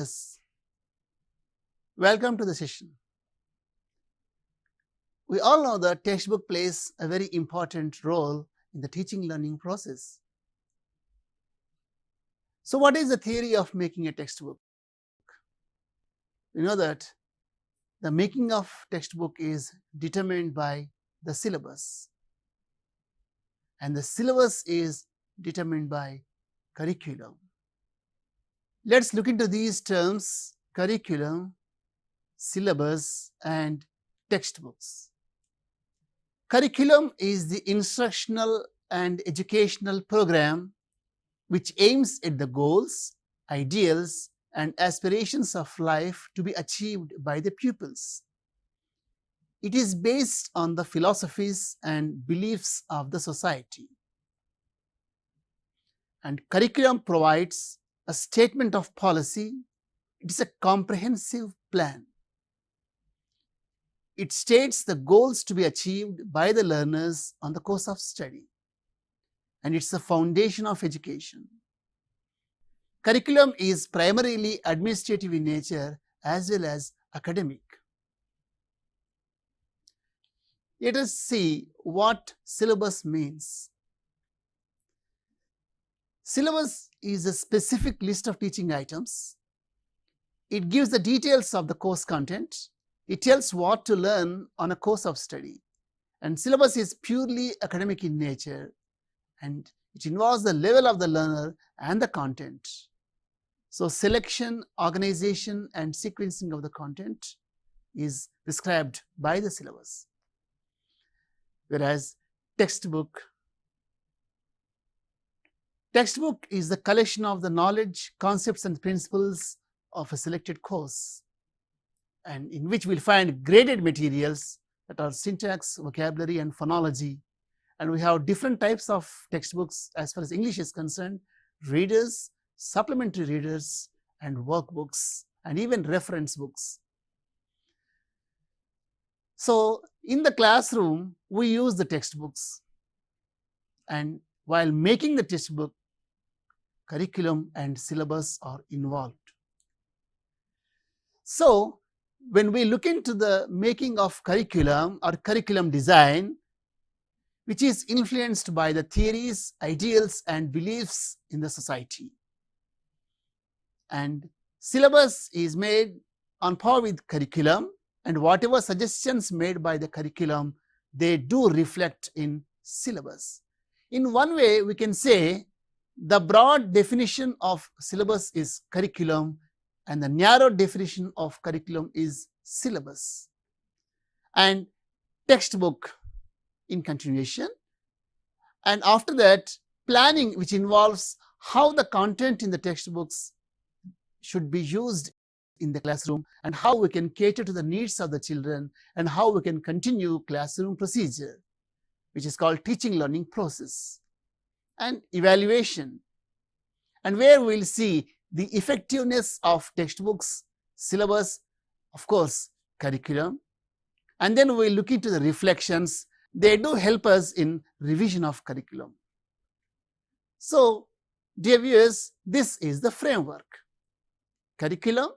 Yes. Welcome to the session. We all know that textbook plays a very important role in the teaching learning process. So what is the theory of making a textbook? We know that the making of textbook is determined by the syllabus, and the syllabus is determined by curriculum. Let's look into these terms: curriculum, syllabus, and textbooks. Curriculum is the instructional and educational program which aims at the goals, ideals, and aspirations of life to be achieved by the pupils. It is based on the philosophies and beliefs of the society. And curriculum provides a statement of policy. It is a comprehensive plan. It states the goals to be achieved by the learners on the course of study, and it's the foundation of education. Curriculum is primarily administrative in nature as well as academic. Let us see what syllabus means. Syllabus is a specific list of teaching items. It gives the details of the course content. It tells what to learn on a course of study. And syllabus is purely academic in nature, and it involves the level of the learner and the content. So selection, organization, and sequencing of the content is prescribed by the syllabus. Whereas textbook is the collection of the knowledge, concepts, and principles of a selected course, and in which we'll find graded materials that are syntax, vocabulary, and phonology. And we have different types of textbooks as far as English is concerned: readers, supplementary readers, and workbooks, and even reference books. So in the classroom, we use the textbooks, and while making the textbook, curriculum and syllabus are involved. So when we look into the making of curriculum or curriculum design, which is influenced by the theories, ideals, and beliefs in the society, and syllabus is made on par with curriculum, and whatever suggestions made by the curriculum, they do reflect in syllabus. In one way, we can say the broad definition of syllabus is curriculum, and the narrow definition of curriculum is syllabus. And textbook in continuation, and after that planning, which involves how the content in the textbooks should be used in the classroom, and how we can cater to the needs of the children, and how we can continue classroom procedure, which is called teaching learning process. And evaluation, and where we'll see the effectiveness of textbooks, syllabus, of course curriculum, and then we'll look into the reflections. They do help us in revision of curriculum. So dear viewers, this is the framework. Curriculum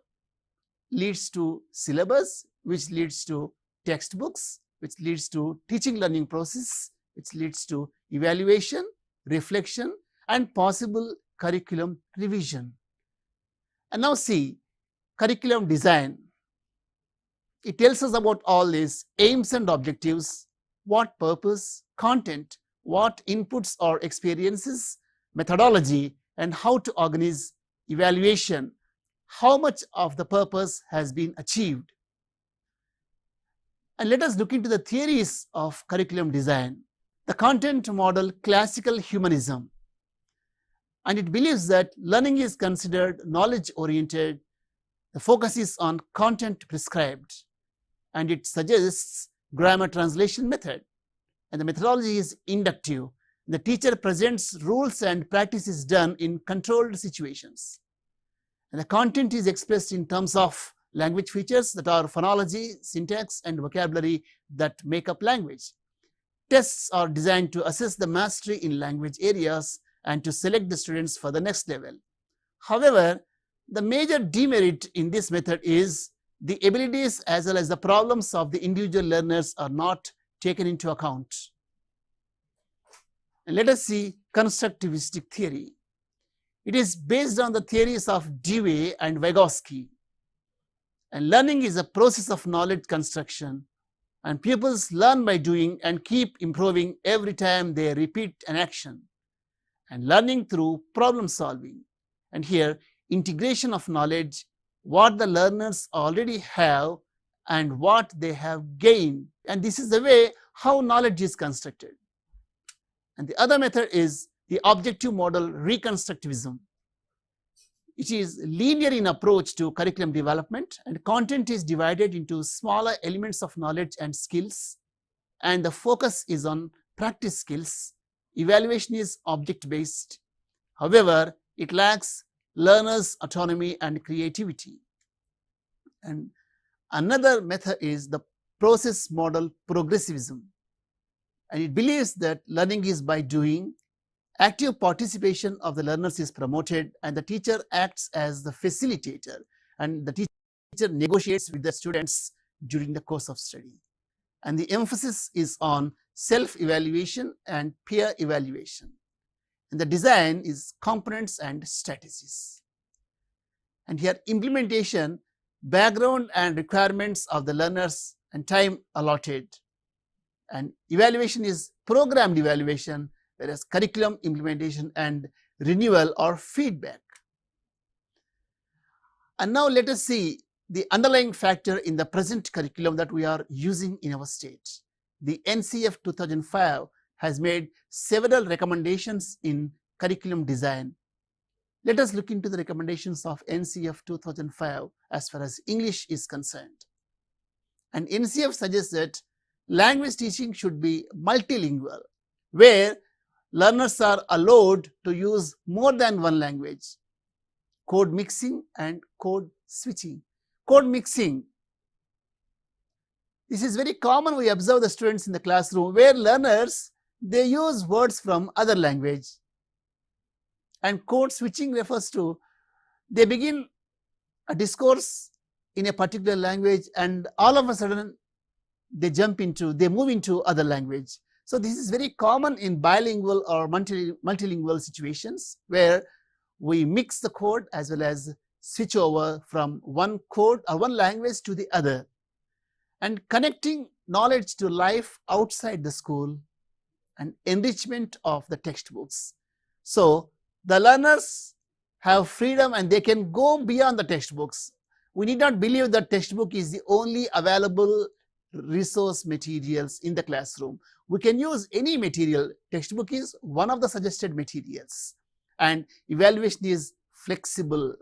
leads to syllabus, which leads to textbooks, which leads to teaching learning process, which leads to evaluation, reflection, and possible curriculum revision. And now see curriculum design. It tells us about all these aims and objectives, what purpose, content, what inputs or experiences, methodology, and how to organize evaluation, how much of the purpose has been achieved. And let us look into the theories of curriculum design. The content model classical humanism, and it believes that learning is considered knowledge-oriented. The focus is on content prescribed, and it suggests grammar translation method, and the methodology is inductive. The teacher presents rules and practice is done in controlled situations, and the content is expressed in terms of language features that are phonology, syntax, and vocabulary that make up language. Tests are designed to assess the mastery in language areas and to select the students for the next level. However, the major demerit in this method is the abilities as well as the problems of the individual learners are not taken into account. And let us see constructivistic theory. It is based on the theories of Dewey and Vygotsky. And learning is a process of knowledge construction, and pupils learn by doing and keep improving every time they repeat an action, and learning through problem solving. And here, integration of knowledge, what the learners already have and what they have gained, and this is the way how knowledge is constructed. And the other method is the objective model reconstructivism. It is linear in approach to curriculum development, and content is divided into smaller elements of knowledge and skills, and the focus is on practice skills. Evaluation is object based. However, it lacks learners' autonomy and creativity. And another method is the process model progressivism, and it believes that learning is by doing. Active participation of the learners is promoted, and the teacher acts as the facilitator, and the teacher negotiates with the students during the course of study. And the emphasis is on self-evaluation and peer evaluation. And the design is components and strategies. And here implementation, background and requirements of the learners and time allotted. And evaluation is programmed evaluation, whereas curriculum implementation and renewal or feedback. And now let us see the underlying factor in the present curriculum that we are using in our state. The NCF 2005 has made several recommendations in curriculum design. Let us look into the recommendations of NCF 2005 as far as English is concerned. And NCF suggests that language teaching should be multilingual, where learners are allowed to use more than one language. Code mixing and code switching. Code mixing, this is very common. We observe the students in the classroom where learners, they use words from other language. And code switching refers to they begin a discourse in a particular language, and all of a sudden they move into other language. So this is very common in bilingual or multilingual situations where we mix the code as well as switch over from one code or one language to the other, and connecting knowledge to life outside the school and enrichment of the textbooks. So the learners have freedom and they can go beyond the textbooks. We need not believe that textbook is the only available resource materials in the classroom. We can use any material. Textbook is one of the suggested materials, and evaluation is flexible.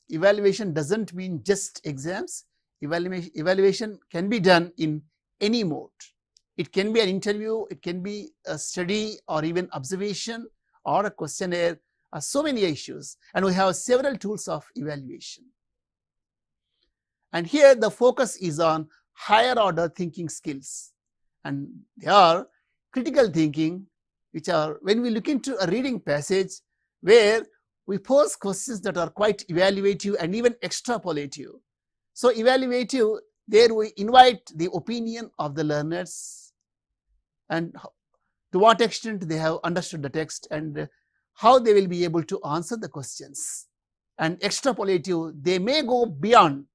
Evaluation doesn't mean just exams. Evaluation can be done in any mode. It can be an interview, it can be a study or even observation or a questionnaire, so many issues, and we have several tools of evaluation. And here the focus is on higher order thinking skills, and they are critical thinking, which are when we look into a reading passage where we pose questions that are quite evaluative and even extrapolative. So evaluative, there we invite the opinion of the learners and to what extent they have understood the text and how they will be able to answer the questions. And extrapolative, they may go beyond.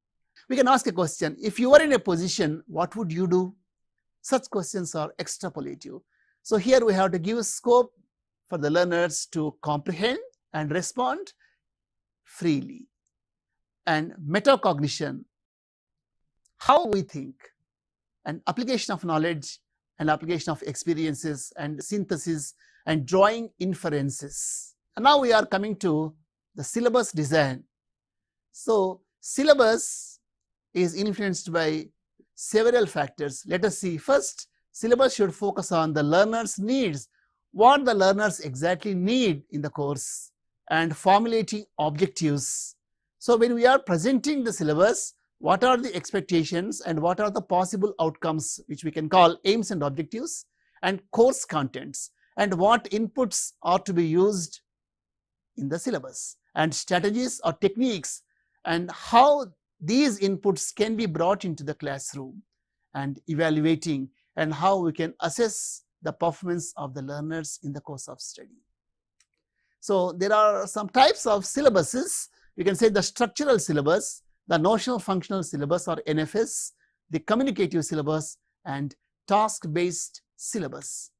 We can ask a question, if you were in a position, what would you do? Such questions are extrapolative. So here we have to give scope for the learners to comprehend and respond freely. And metacognition, how we think, and application of knowledge and application of experiences and synthesis and drawing inferences. And now we are coming to the syllabus design. So syllabus is influenced by several factors. Let us see. First, syllabus should focus on the learner's needs, what the learners exactly need in the course, and formulating objectives. So when we are presenting the syllabus, what are the expectations and what are the possible outcomes, which we can call aims and objectives, and course contents, and what inputs are to be used in the syllabus, and strategies or techniques and how these inputs can be brought into the classroom, and evaluating and how we can assess the performance of the learners in the course of study. So there are some types of syllabuses. You can say the structural syllabus, the notional functional syllabus or NFS, the communicative syllabus, and task-based syllabus.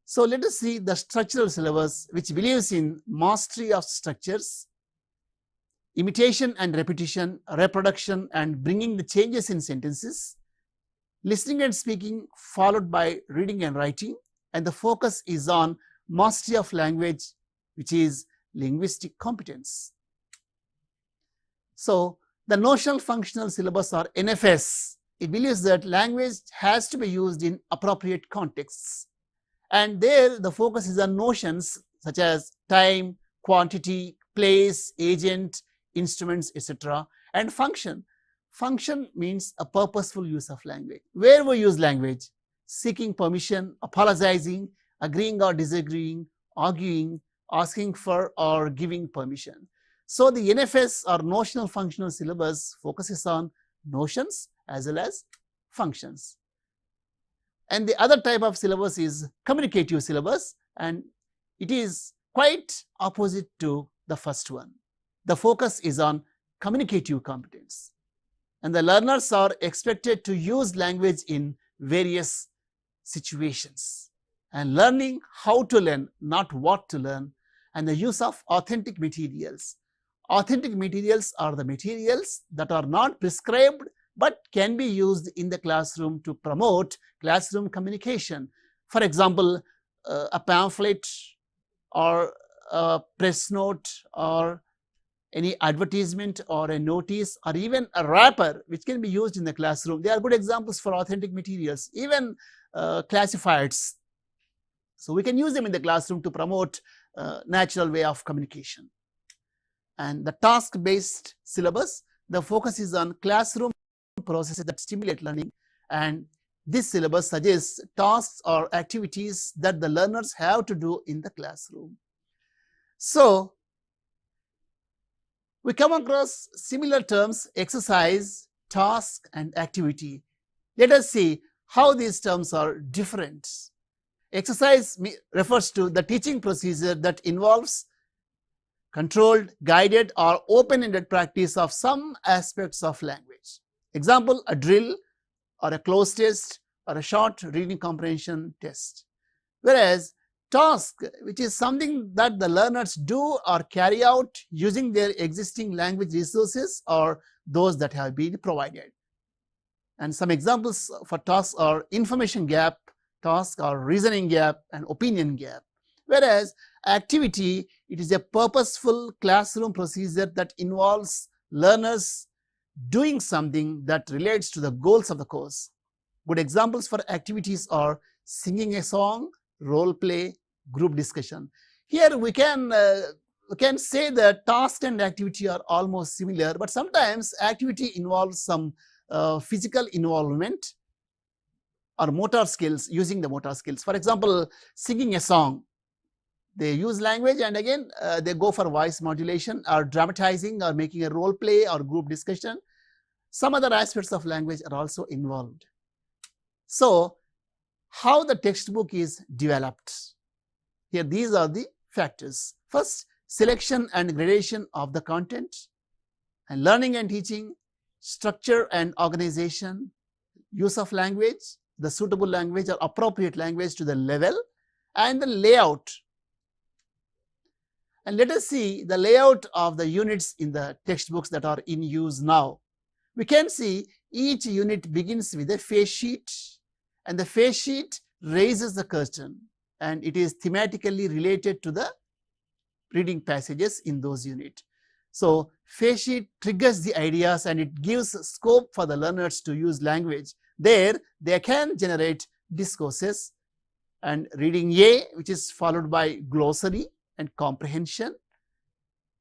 So let us see the structural syllabus, which believes in mastery of structures, imitation and repetition, reproduction and bringing the changes in sentences, listening and speaking followed by reading and writing, and the focus is on mastery of language, which is linguistic competence. So the notional functional syllabus or NFS, it believes that language has to be used in appropriate contexts, and there the focus is on notions such as time, quantity, place, agent, instruments, etc. and function. Function means a purposeful use of language. Where we use language: seeking permission, apologizing, agreeing or disagreeing, arguing, asking for or giving permission. So the NFS or notional functional syllabus focuses on notions as well as functions. And the other type of syllabus is communicative syllabus, and it is quite opposite to the first one. The focus is on communicative competence, and the learners are expected to use language in various situations, and learning how to learn, not what to learn, and the use of authentic materials. Authentic materials are the materials that are not prescribed but can be used in the classroom to promote classroom communication. For example, a pamphlet or a press note or any advertisement or a notice or even a wrapper which can be used in the classroom. They are good examples for authentic materials, even classifieds. So we can use them in the classroom to promote natural way of communication. And the task-based syllabus, the focus is on classroom processes that stimulate learning, and this syllabus suggests tasks or activities that the learners have to do in the classroom. So we come across similar terms: exercise, task and activity. Let us see how these terms are different. Exercise refers to the teaching procedure that involves controlled, guided or open-ended practice of some aspects of language. Example, a drill or a cloze test or a short reading comprehension test. Whereas task, which is something that the learners do or carry out using their existing language resources or those that have been provided. And some examples for tasks are information gap task or reasoning gap and opinion gap. Whereas activity, it is a purposeful classroom procedure that involves learners doing something that relates to the goals of the course. Good examples for activities are singing a song, role play, group discussion. Here we can say that task and activity are almost similar, but sometimes activity involves some physical involvement or motor skills, using the motor skills. For example, singing a song, they use language and again they go for voice modulation or dramatizing or making a role play or group discussion. Some other aspects of language are also involved. So how the textbook is developed? Here these are the factors. First, selection and gradation of the content, and learning and teaching, structure and organization, use of language, the suitable language or appropriate language to the level, and the layout. And let us see the layout of the units in the textbooks that are in use now. We can see each unit begins with a face sheet, and the face sheet raises the curtain, and it is thematically related to the reading passages in those units. So face sheet triggers the ideas and it gives scope for the learners to use language. There they can generate discourses, and reading A, which is followed by glossary and comprehension,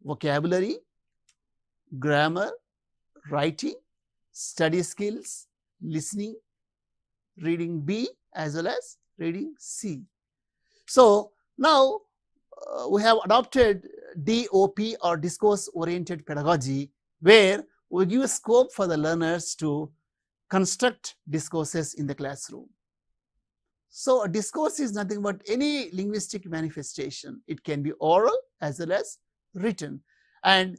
vocabulary, grammar, writing, study skills, listening, reading B as well as reading C. So now we have adopted DOP or discourse oriented pedagogy, where we give scope for the learners to construct discourses in the classroom. So, a discourse is nothing but any linguistic manifestation. It can be oral as well as written, and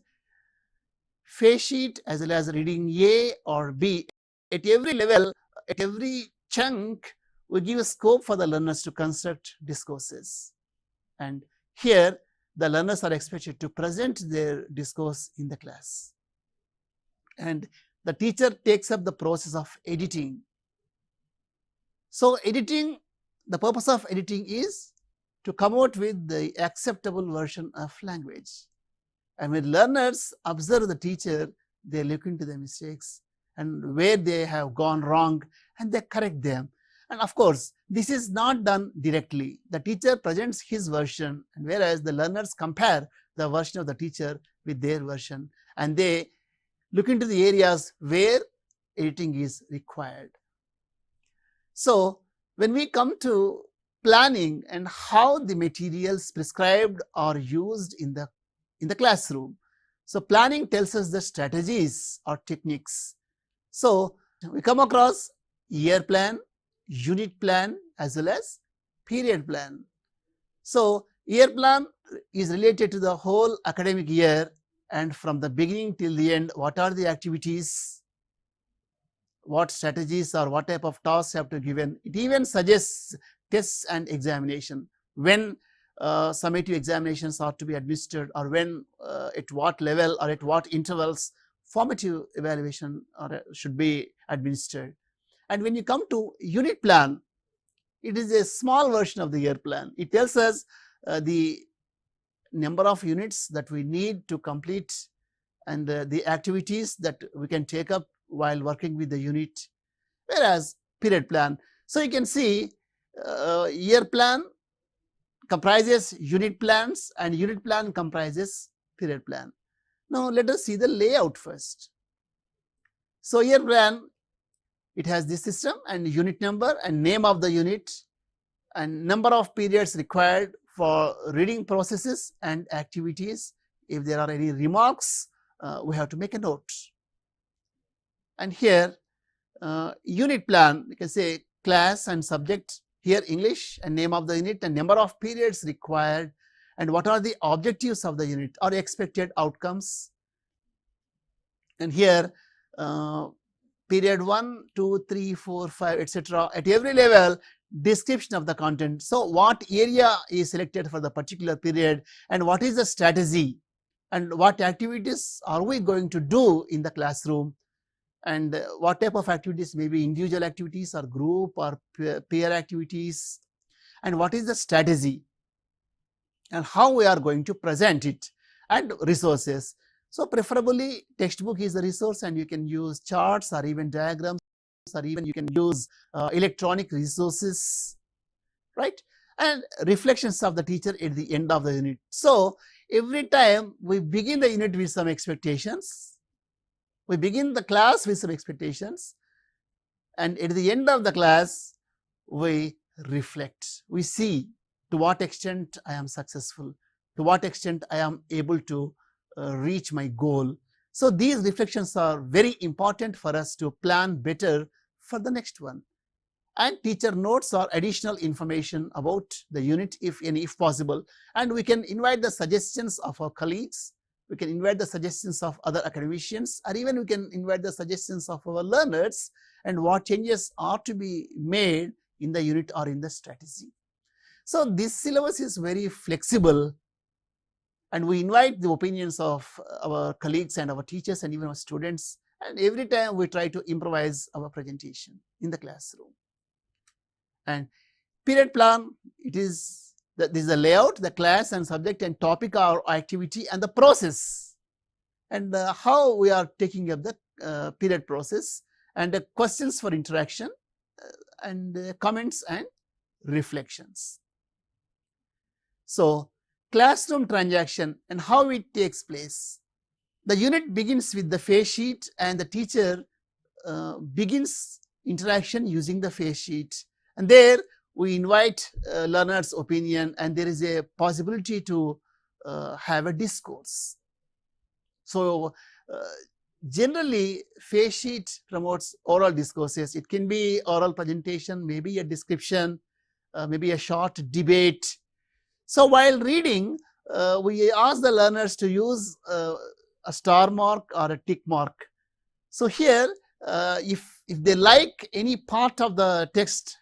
face sheet as well as reading A or B. At every level, at every chunk, we give a scope for the learners to construct discourses. And here, the learners are expected to present their discourse in the class. And the teacher takes up the process of editing. So, editing, the purpose of editing is to come out with the acceptable version of language. And when learners observe the teacher, they look into the mistakes and where they have gone wrong, and they correct them. And of course, this is not done directly. The teacher presents his version, and whereas the learners compare the version of the teacher with their version, and they look into the areas where editing is required. So, when we come to planning and how the materials prescribed are used in the classroom. So, planning tells us the strategies or techniques. So, we come across year plan, unit plan as well as period plan. So, year plan is related to the whole academic year, and from the beginning till the end, what are the activities, what strategies or what type of tasks have to be given. It even suggests tests and examination, when summative examinations are to be administered, or when at what level or at what intervals formative evaluation should be administered. And when you come to unit plan, it is a small version of the year plan. It tells us the number of units that we need to complete and the activities that we can take up while working with the unit, whereas period plan. So, you can see year plan comprises unit plans and unit plan comprises period plan. Now, let us see the layout first. So, year plan, it has this system and unit number and name of the unit and number of periods required for reading processes and activities. If there are any remarks, we have to make a note. And here unit plan, you can say class and subject, here English and name of the unit and number of periods required, and what are the objectives of the unit or expected outcomes. And here period 1, 2, 3, 4, 5, etc. At every level, description of the content. So, what area is selected for the particular period, and what is the strategy, and what activities are we going to do in the classroom, and what type of activities, maybe individual activities or group or peer activities, and what is the strategy and how we are going to present it, and resources. So, preferably textbook is the resource, and you can use charts or even diagrams, or even you can use electronic resources, right, and reflections of the teacher at the end of the unit. So, every time we begin the unit with some expectations, we begin the class with some expectations, and at the end of the class we reflect. We see to what extent I am successful, to what extent I am able to reach my goal. So, these reflections are very important for us to plan better for the next one. And teacher notes or additional information about the unit, if any, if possible, and we can invite the suggestions of our colleagues, we can invite the suggestions of other academicians, or even we can invite the suggestions of our learners, and what changes are to be made in the unit or in the strategy. So, this syllabus is very flexible, and we invite the opinions of our colleagues and our teachers and even our students, and every time we try to improvise our presentation in the classroom. And period plan, it is this is the layout, the class and subject and topic or activity, and the process, and how we are taking up the period process, and the questions for interaction, and comments and reflections. So, classroom transaction and how it takes place. The unit begins with the face sheet, and the teacher begins interaction using the face sheet, and there we invite learners' opinion, and there is a possibility to have a discourse. So, generally face sheet promotes oral discourses. It can be oral presentation, maybe a description, maybe a short debate. So while reading, we ask the learners to use a star mark or a tick mark. So here, if they like any part of the text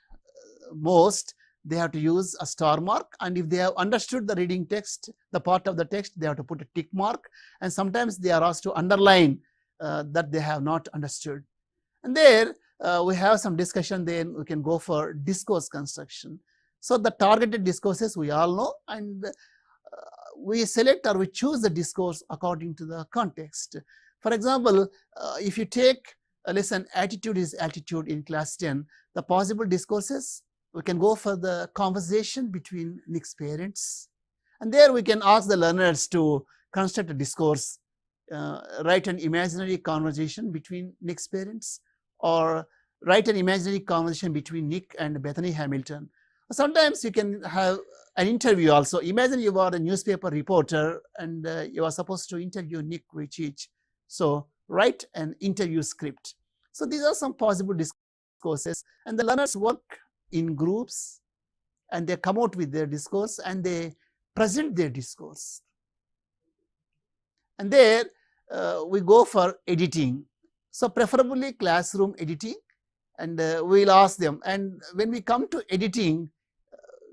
most, they have to use a star mark, and if they have understood the reading text, the part of the text, they have to put a tick mark, and sometimes they are asked to underline that they have not understood. And there we have some discussion, then we can go for discourse construction. So the targeted discourses we all know, and we select or we choose the discourse according to the context. For example, if you take a lesson attitude is altitude in class 10, the possible discourses, we can go for the conversation between Nick's parents, and there we can ask the learners to construct a discourse, write an imaginary conversation between Nick's parents, or write an imaginary conversation between Nick and Bethany Hamilton. Sometimes you can have an interview also. Imagine you are a newspaper reporter and you are supposed to interview Nick Vujicic. So write an interview script. So these are some possible discourses, and the learners work in groups and they come out with their discourse and they present their discourse. And there we go for editing. So preferably classroom editing, and we will ask them. And when we come to editing,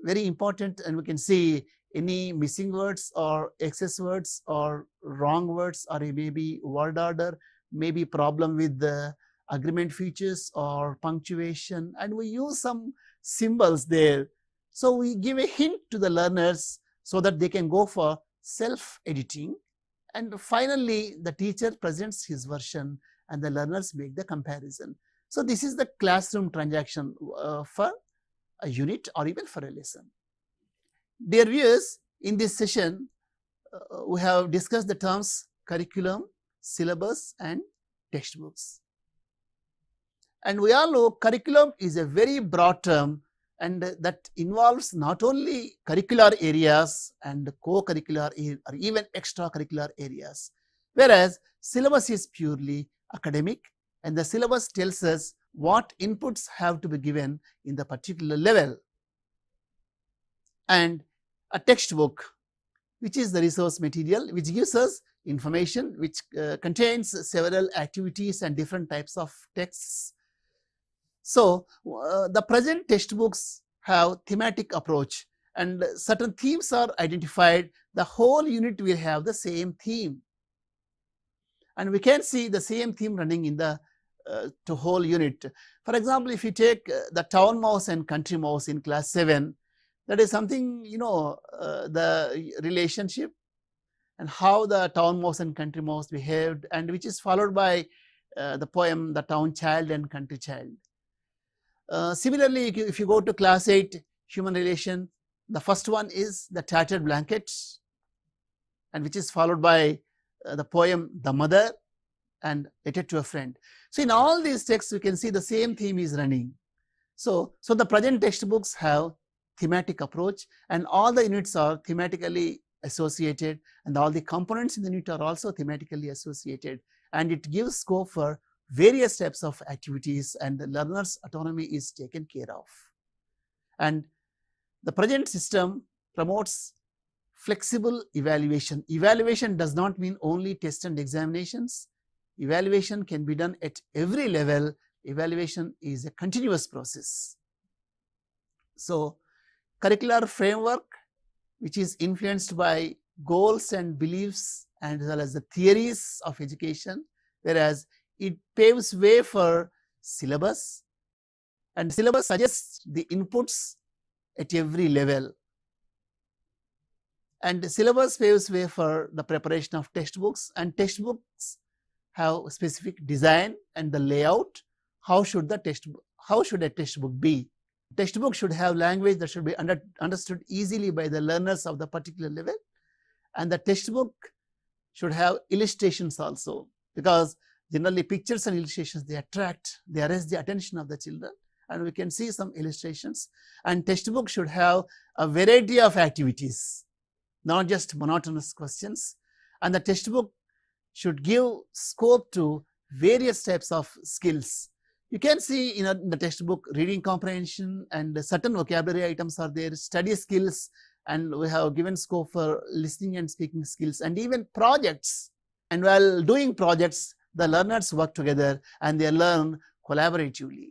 very important, and we can see any missing words or excess words or wrong words, or maybe word order, maybe problem with the agreement features or punctuation, and we use some symbols there. So we give a hint to the learners so that they can go for self-editing, and finally the teacher presents his version and the learners make the comparison. So this is the classroom transaction for a unit or even for a lesson. Dear viewers, in this session we have discussed the terms curriculum, syllabus and textbooks. And we all know curriculum is a very broad term, and that involves not only curricular areas and co-curricular or even extracurricular areas, whereas syllabus is purely academic, and the syllabus tells us what inputs have to be given in the particular level. And a textbook, which is the resource material which gives us information, which contains several activities and different types of texts. So the present textbooks have thematic approach, and certain themes are identified. The whole unit will have the same theme, and we can see the same theme running in the whole unit. For example, if you take the town mouse and country mouse in class 7, that is something, the relationship and how the town mouse and country mouse behaved, and which is followed by the poem The Town Child and Country Child. Similarly, if you go to class 8, human relation, the first one is The Tattered Blanket, and which is followed by the poem The Mother and Letter to a Friend. So in all these texts we can see the same theme is running. So the present textbooks have thematic approach, and all the units are thematically associated, and all the components in the unit are also thematically associated, and it gives scope for various types of activities, and the learner's autonomy is taken care of. And the present system promotes flexible evaluation. Evaluation does not mean only tests and examinations. Evaluation can be done at every level. Evaluation is a continuous process. So curricular framework, which is influenced by goals and beliefs and as well as the theories of education, whereas it paves way for syllabus, and syllabus suggests the inputs at every level, and the syllabus paves way for the preparation of textbooks, and textbooks have specific design and the layout. How should a textbook be? Textbook should have language that should be understood easily by the learners of the particular level, and the textbook should have illustrations also, because generally pictures and illustrations, they arrest the attention of the children, and we can see some illustrations. And textbook should have a variety of activities, not just monotonous questions, and the textbook should give scope to various types of skills. You can see in the textbook reading comprehension and certain vocabulary items are there, study skills, and we have given scope for listening and speaking skills, and even projects. And while doing projects, the learners work together and they learn collaboratively.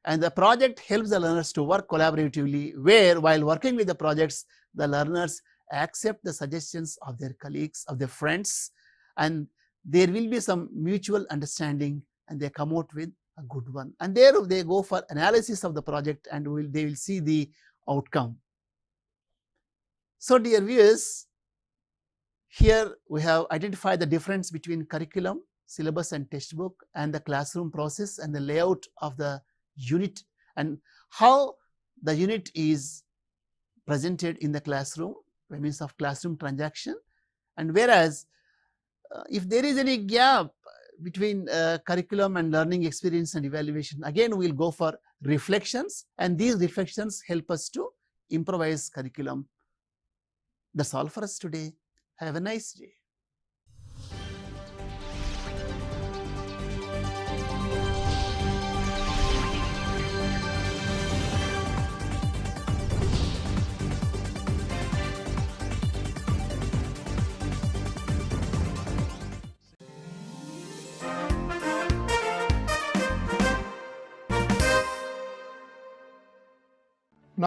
And the project helps the learners to work collaboratively, where while working with the projects, the learners accept the suggestions of their colleagues, of their friends, and there will be some mutual understanding and they come out with a good one. And there they go for analysis of the project and they will see the outcome. So dear viewers, here we have identified the difference between curriculum, syllabus and textbook, and the classroom process and the layout of the unit, and how the unit is presented in the classroom by means of classroom transaction. And whereas if there is any gap between curriculum and learning experience and evaluation, again we will go for reflections, and these reflections help us to improvise curriculum. That's all for us today. Have a nice day.